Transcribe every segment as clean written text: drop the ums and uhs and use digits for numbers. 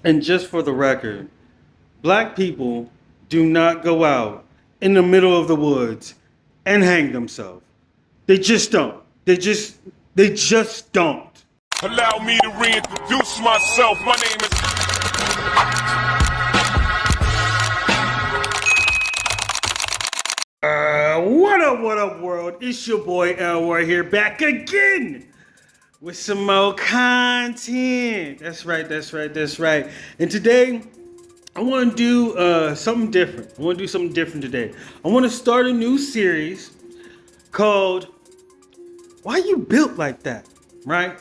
And just for the record, black people do not go out in the middle of the woods and hang themselves. They just don't. They just don't. Allow me to reintroduce myself. My name is. What up, world? It's your boy Elroy here, back again with some more content. That's right. And today, I want to do something different. Today. I want to start a new series called "Why You Built Like That?" Right?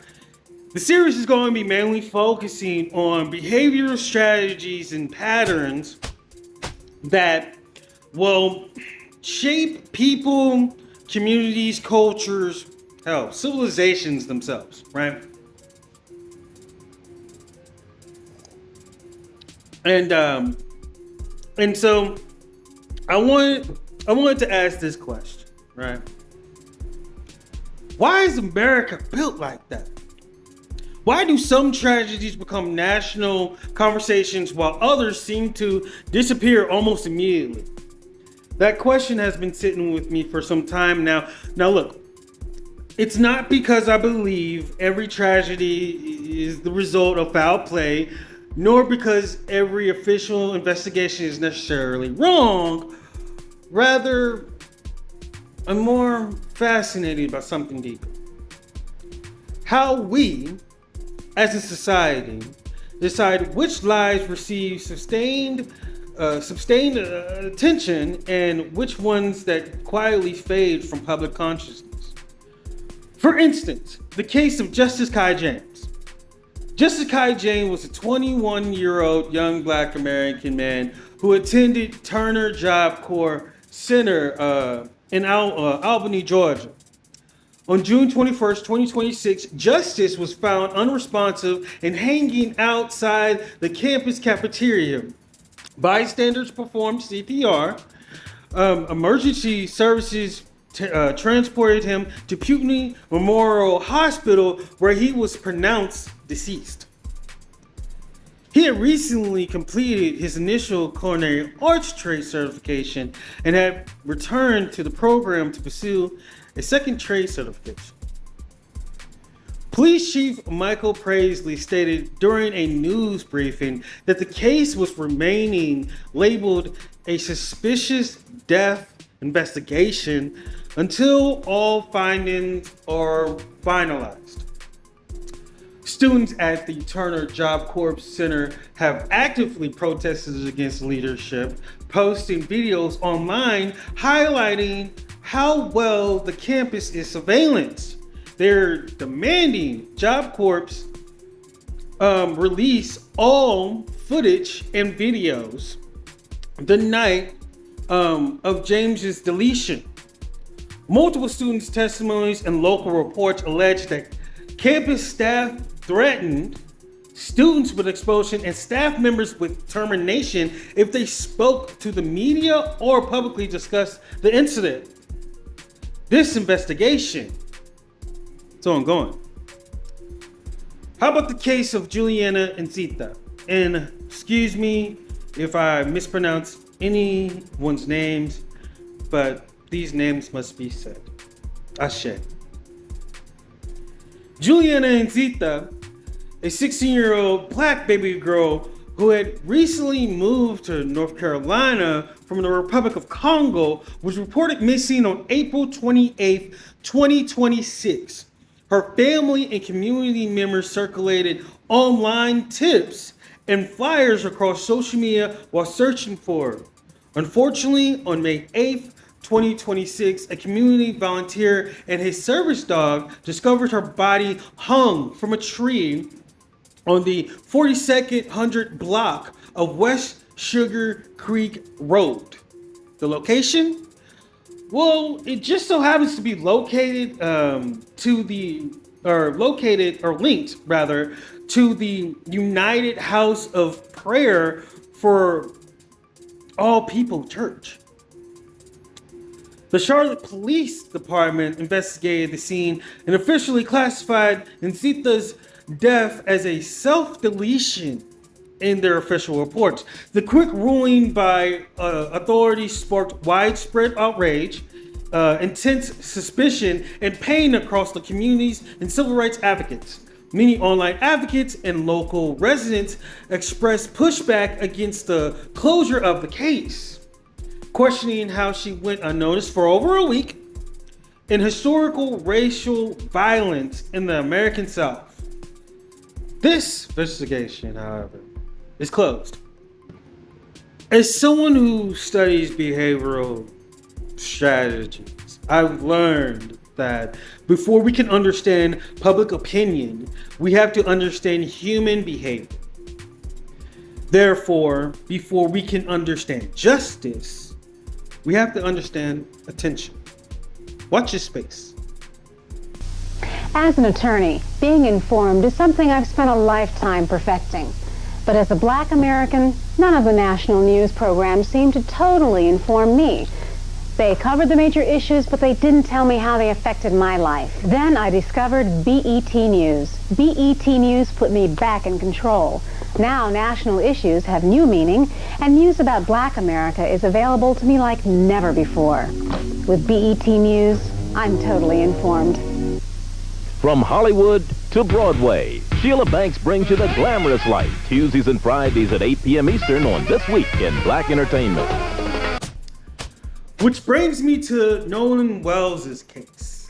The series is going to be mainly focusing on behavioral strategies and patterns that will shape people, communities, cultures, hell, civilizations themselves, right? And so I wanted to ask this question, right? Why is America built like that? Why do some tragedies become national conversations while others seem to disappear almost immediately? That question has been sitting with me for some time now. Now look, it's not because I believe every tragedy is the result of foul play, nor because every official investigation is necessarily wrong. Rather, I'm more fascinated by something deeper. How we, as a society, decide which lives receive sustained attention and which ones that quietly fade from public consciousness. For instance, the case of Justice Kai James. Justice Kai James was a 21-year-old young black American man who attended Turner Job Corps Center in Albany, Georgia. On June 21st, 2026, Justice was found unresponsive and hanging outside the campus cafeteria. Bystanders performed CPR. Emergency services transported him to Putney Memorial Hospital, where he was pronounced deceased. He had recently completed his initial culinary arts trade certification and had returned to the program to pursue a second trade certification. Police Chief Michael Paisley stated during a news briefing that the case was remaining labeled a suspicious death investigation until all findings are finalized. Students at the Turner Job Corps Center have actively protested against leadership, posting videos online highlighting how well the campus is surveillanced. They're demanding Job Corps release all footage and videos the night of James's deletion. Multiple students' testimonies and local reports allege that campus staff threatened students with expulsion and staff members with termination if they spoke to the media or publicly discussed the incident. This investigation is ongoing. How about the case of Juliana and Zita? And excuse me if I mispronounce anyone's names, but these names must be said. Ashe. Juliana and Zita, a 16-year-old black baby girl who had recently moved to North Carolina from the Republic of Congo, was reported missing on April 28th, 2026. Her family and community members circulated online tips and flyers across social media while searching for her. Unfortunately, on May 8th, 2026, a community volunteer and his service dog discovered her body hung from a tree on the 42nd 100 block of West Sugar Creek Road. The location? Well, it just so happens to be located linked to the United House of Prayer for All People Church. The Charlotte Police Department investigated the scene and officially classified Nsita's death as a self-deletion in their official reports. The quick ruling by authorities sparked widespread outrage, intense suspicion, and pain across the communities and civil rights advocates. Many online advocates and local residents expressed pushback against the closure of the case, questioning how she went unnoticed for over a week in historical racial violence in the American South. This investigation, however, is closed. As someone who studies behavioral strategies, I've learned that before we can understand public opinion, we have to understand human behavior. Therefore, before we can understand justice, we have to understand attention. Watch your space. As an attorney, being informed is something I've spent a lifetime perfecting. But as a Black American, none of the national news programs seem to totally inform me. They covered the major issues, but they didn't tell me how they affected my life. Then I discovered BET News. BET News put me back in control. Now national issues have new meaning, and news about Black America is available to me like never before. With BET News, I'm totally informed. From Hollywood to Broadway, Sheila Banks brings you the glamorous life Tuesdays and Fridays at 8 p.m. Eastern on This Week in Black Entertainment. Which brings me to Nolan Wells' case.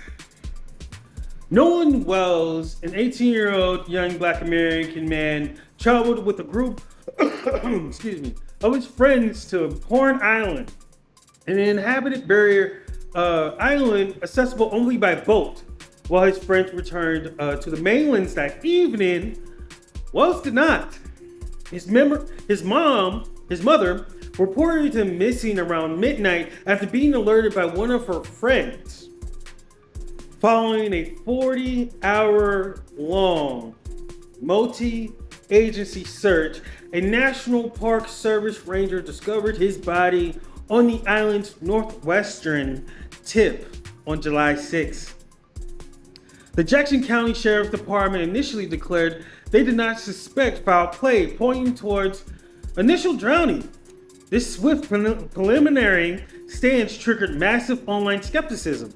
Nolan Wells, an 18-year-old young Black American man, traveled with a group of his friends to Horn Island, an inhabited barrier island accessible only by boat. While his friends returned to the mainlands that evening, Wells did not. His mother, reported him missing around midnight after being alerted by one of her friends. Following a 40-hour-long multi-agency search, a National Park Service ranger discovered his body on the island's northwestern tip on July 6. The Jackson County Sheriff's Department initially declared they did not suspect foul play, pointing towards initial drowning. This swift preliminary stance triggered massive online skepticism,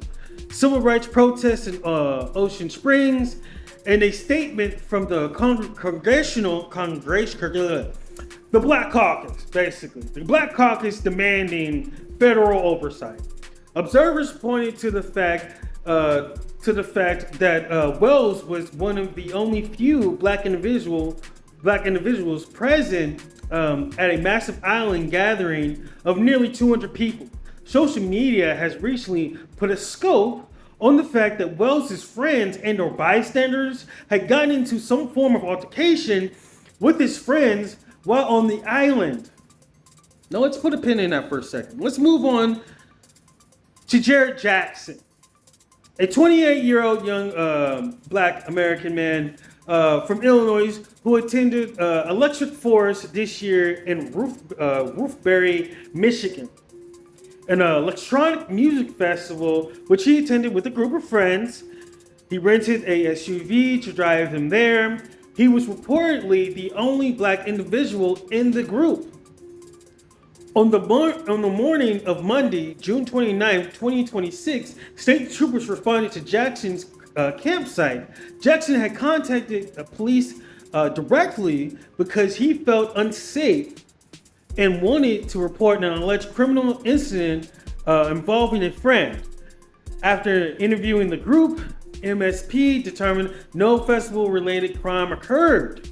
civil rights protests in Ocean Springs, and a statement from the the Black Caucus, basically. The Black Caucus demanding federal oversight. Observers pointed to the fact that Wells was one of the only few black individuals present at a massive island gathering of nearly 200 people. Social media has recently put a scope on the fact that Wells' friends and or bystanders had gotten into some form of altercation with his friends while on the island. Now let's put a pin in that for a second. Let's move on to Jared Jackson, a 28-year-old young Black American man from Illinois who attended Electric Forest this year in Roofberry, Michigan, an electronic music festival which he attended with a group of friends. He rented a SUV to drive him there. He was reportedly the only Black individual in the group. On the morning of Monday, June 29, 2026, state troopers responded to Jackson's campsite. Jackson had contacted the police directly because he felt unsafe and wanted to report an alleged criminal incident involving a friend. After interviewing the group, MSP determined no festival-related crime occurred.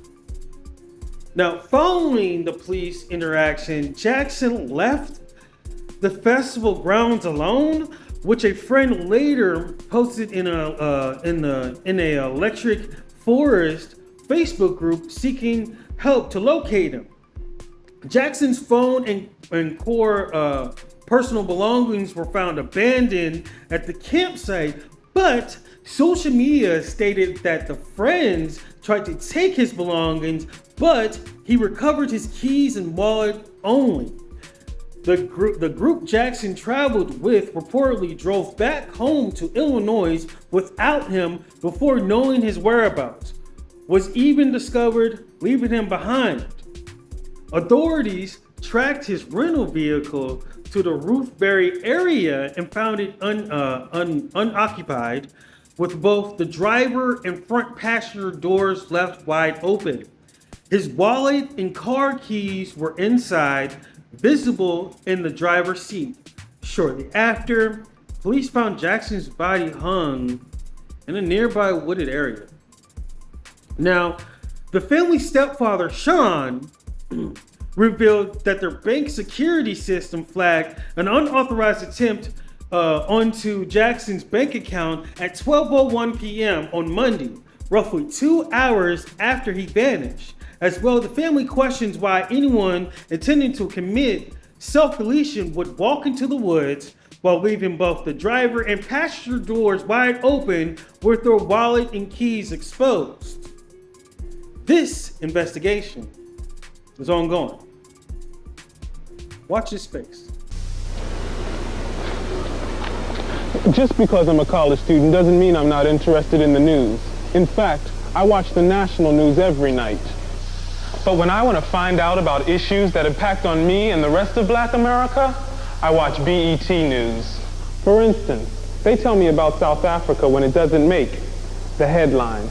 Now, following the police interaction, Jackson left the festival grounds alone, which a friend later posted in a Electric Forest Facebook group seeking help to locate him. Jackson's phone and core personal belongings were found abandoned at the campsite, but social media stated that the friends tried to take his belongings, but he recovered his keys and wallet only. The group Jackson traveled with reportedly drove back home to Illinois without him before knowing his whereabouts was even discovered, leaving him behind. Authorities tracked his rental vehicle to the Roofberry area and found it unoccupied, with both the driver and front passenger doors left wide open. His wallet and car keys were inside, visible in the driver's seat. Shortly after, police found Jackson's body hung in a nearby wooded area. Now, the family's stepfather, Sean, revealed that their bank security system flagged an unauthorized attempt onto Jackson's bank account at 12:01 p.m. on Monday, roughly 2 hours after he vanished. As well, the family questions why anyone intending to commit self-deletion would walk into the woods while leaving both the driver and passenger doors wide open with their wallet and keys exposed. This investigation is ongoing. Watch his face. Just because I'm a college student doesn't mean I'm not interested in the news. In fact, I watch the national news every night. But when I want to find out about issues that impact on me and the rest of Black America, I watch BET News. For instance, they tell me about South Africa when it doesn't make the headlines.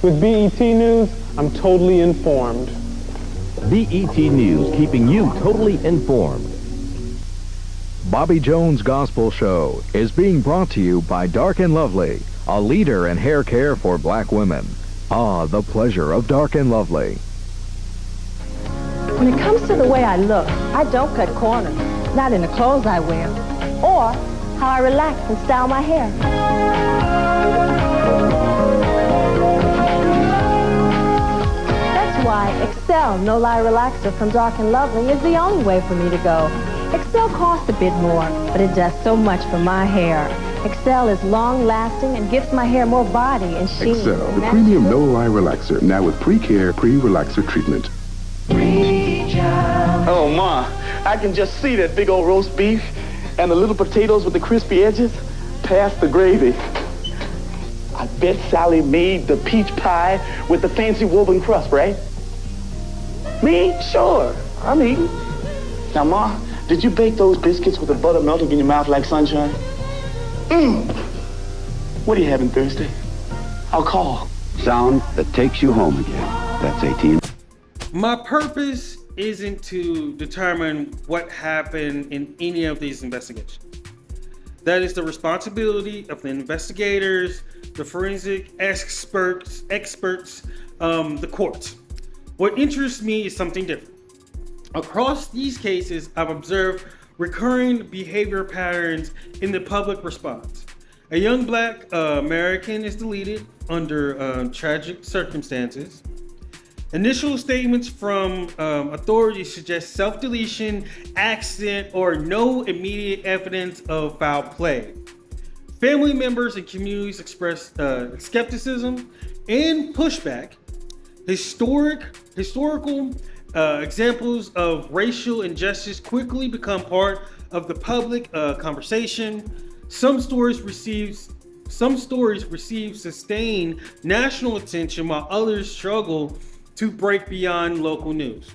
With BET News, I'm totally informed. BET News, keeping you totally informed. Bobby Jones' Gospel Show is being brought to you by Dark and Lovely, a leader in hair care for Black women. Ah, the pleasure of Dark and Lovely. When it comes to the way I look, I don't cut corners, not in the clothes I wear, or how I relax and style my hair. That's why Excel No Lie Relaxer from Dark and Lovely is the only way for me to go. Excel costs a bit more, but it does so much for my hair. Excel is long-lasting and gives my hair more body and sheen. Excel, the premium no-lie relaxer, now with pre-care, pre-relaxer treatment. Oh, Ma, I can just see that big old roast beef and the little potatoes with the crispy edges past the gravy. I bet Sally made the peach pie with the fancy woven crust, right? Me? Sure, I'm eating. Now, Ma, did you bake those biscuits with the butter melting in your mouth like sunshine? What are you having Thursday? I'll call. Sound that takes you home again. That's 18. My purpose isn't to determine what happened in any of these investigations. That is the responsibility of the investigators, the forensic experts, the courts. What interests me is something different. Across these cases, I've observed recurring behavior patterns in the public response. A young Black American is deleted under tragic circumstances. Initial statements from authorities suggest self-deletion, accident, or no immediate evidence of foul play. Family members and communities express skepticism and pushback. Historical examples of racial injustice quickly become part of the public conversation. Some stories receive sustained national attention, while others struggle to break beyond local news.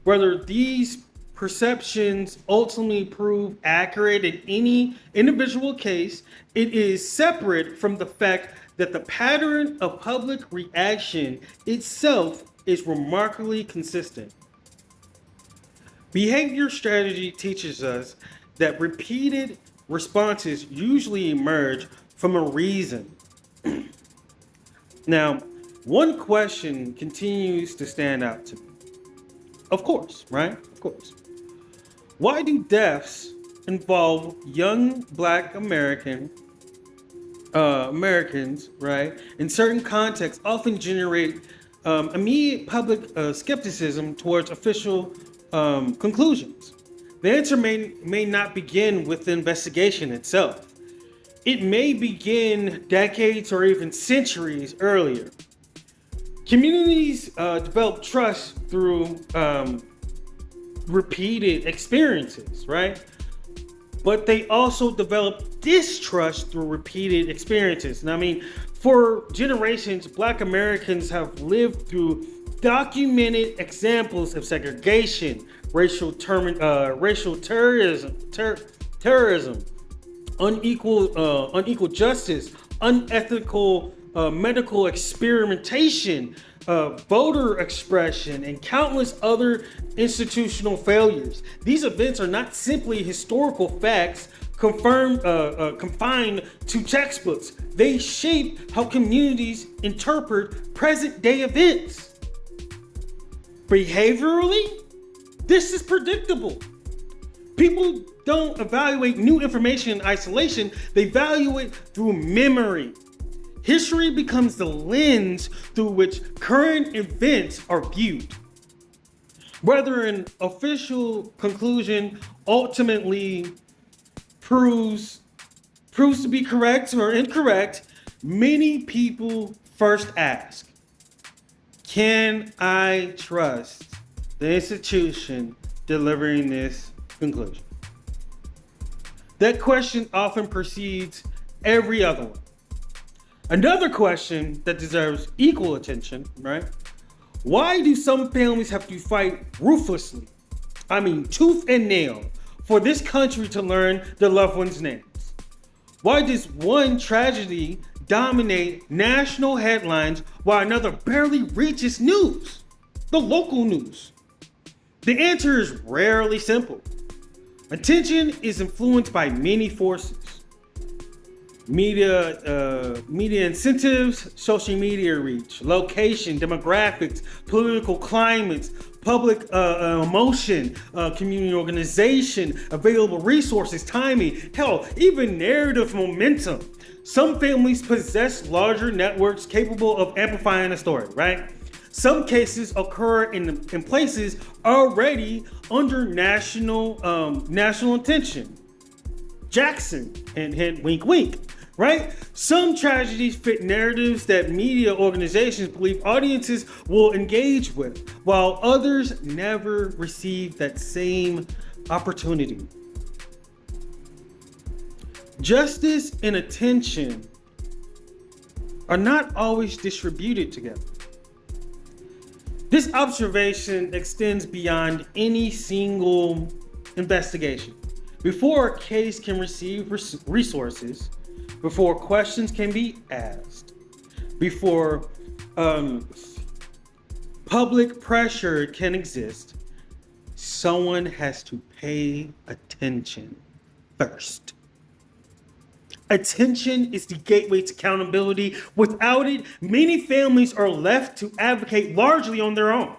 Whether these perceptions ultimately prove accurate in any individual case, it is separate from the fact that the pattern of public reaction itself is remarkably consistent. Behavior strategy teaches us that repeated responses usually emerge from a reason. Now, one question continues to stand out to me. Of course, right? Of course. Why do deaths involve young Black Americans, right, in certain contexts often generate immediate public skepticism towards official conclusions? The answer may not begin with the investigation itself. It may begin decades or even centuries earlier. Communities develop trust through repeated experiences, right? But they also develop distrust through repeated experiences. And I mean, for generations, Black Americans have lived through documented examples of segregation, racial terrorism, unequal justice, unethical medical experimentation, voter expression, and countless other institutional failures. These events are not simply historical facts confined to textbooks. They shape how communities interpret present-day events. Behaviorally, this is predictable. People don't evaluate new information in isolation, they evaluate it through memory. History becomes the lens through which current events are viewed. Whether an official conclusion ultimately proves to be correct or incorrect, many people first ask, can I trust the institution delivering this conclusion? That question often precedes every other one. Another question that deserves equal attention, right? Why do some families have to fight ruthlessly, tooth and nail, for this country to learn their loved ones' names? Why does one tragedy dominate national headlines while another barely reaches news, the local news? The answer is rarely simple. Attention is influenced by many forces. Media incentives, social media reach, location, demographics, political climates, public emotion, community organization, available resources, timing, hell, even narrative momentum. Some families possess larger networks capable of amplifying a story, right? Some cases occur in places already under national attention. Jackson, hint, hint, wink, wink, right? Some tragedies fit narratives that media organizations believe audiences will engage with, while others never receive that same opportunity. Justice and attention are not always distributed together. This observation extends beyond any single investigation. Before a case can receive resources, before questions can be asked, before public pressure can exist, someone has to pay attention first. Attention is the gateway to accountability. Without it, many families are left to advocate largely on their own.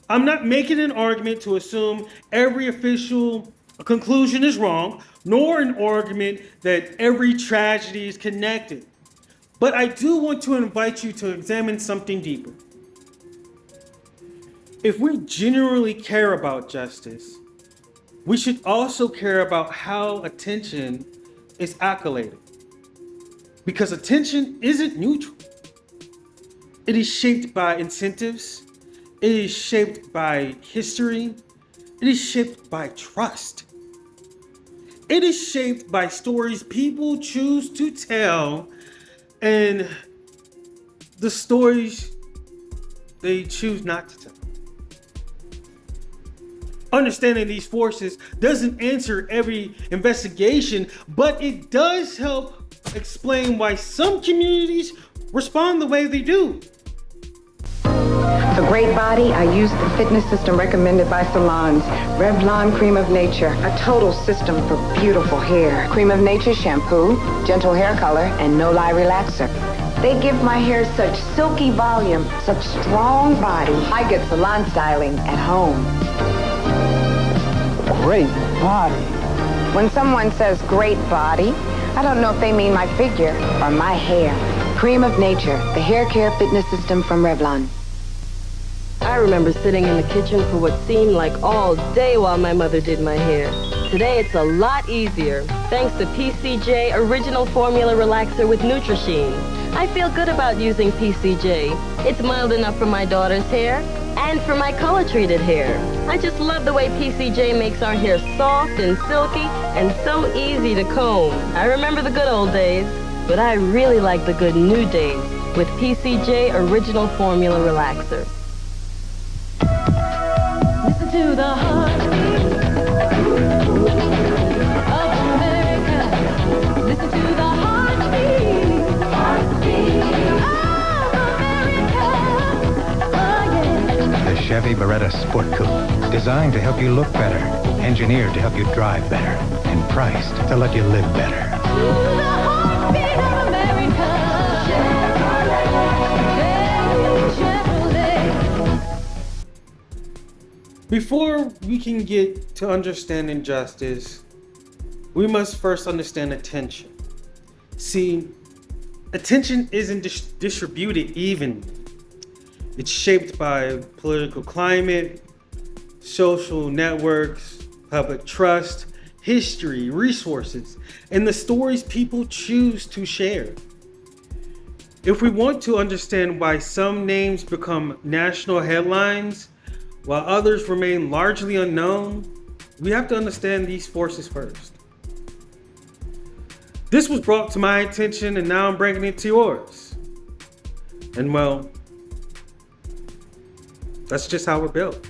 I'm not making an argument to assume every official conclusion is wrong, nor an argument that every tragedy is connected. But I do want to invite you to examine something deeper. If we genuinely care about justice, we should also care about how attention is accoladed. Because attention isn't neutral. It is shaped by incentives. It is shaped by history. It is shaped by trust. It is shaped by stories people choose to tell and the stories they choose not to tell. Understanding these forces doesn't answer every investigation, but it does help explain why some communities respond the way they do. For great body, I use the fitness system recommended by salons. Revlon Cream of Nature, a total system for beautiful hair. Cream of Nature shampoo, gentle hair color, and no-lie relaxer. They give my hair such silky volume, such strong body. I get salon styling at home. Great body. When someone says great body, I don't know if they mean my figure or my hair. Cream of Nature, the hair care fitness system from Revlon. I remember sitting in the kitchen for what seemed like all day while my mother did my hair. Today it's a lot easier, thanks to PCJ Original Formula Relaxer with Nutrisheen. I feel good about using PCJ. It's mild enough for my daughter's hair and for my color-treated hair. I just love the way PCJ makes our hair soft and silky and so easy to comb. I remember the good old days, but I really like the good new days with PCJ Original Formula Relaxer. to the heartbeat of America. Listen to the heartbeat of America. Oh yeah. The Chevy Beretta Sport Coupe, designed to help you look better, engineered to help you drive better, and priced to let you live better. To the heartbeat of America. Chevrolet. Before we can get to understanding justice, we must first understand attention. See, attention isn't distributed evenly. It's shaped by political climate, social networks, public trust, history, resources, and the stories people choose to share. If we want to understand why some names become national headlines while others remain largely unknown, we have to understand these forces first. This was brought to my attention and now I'm bringing it to yours. And well, that's just how we're built.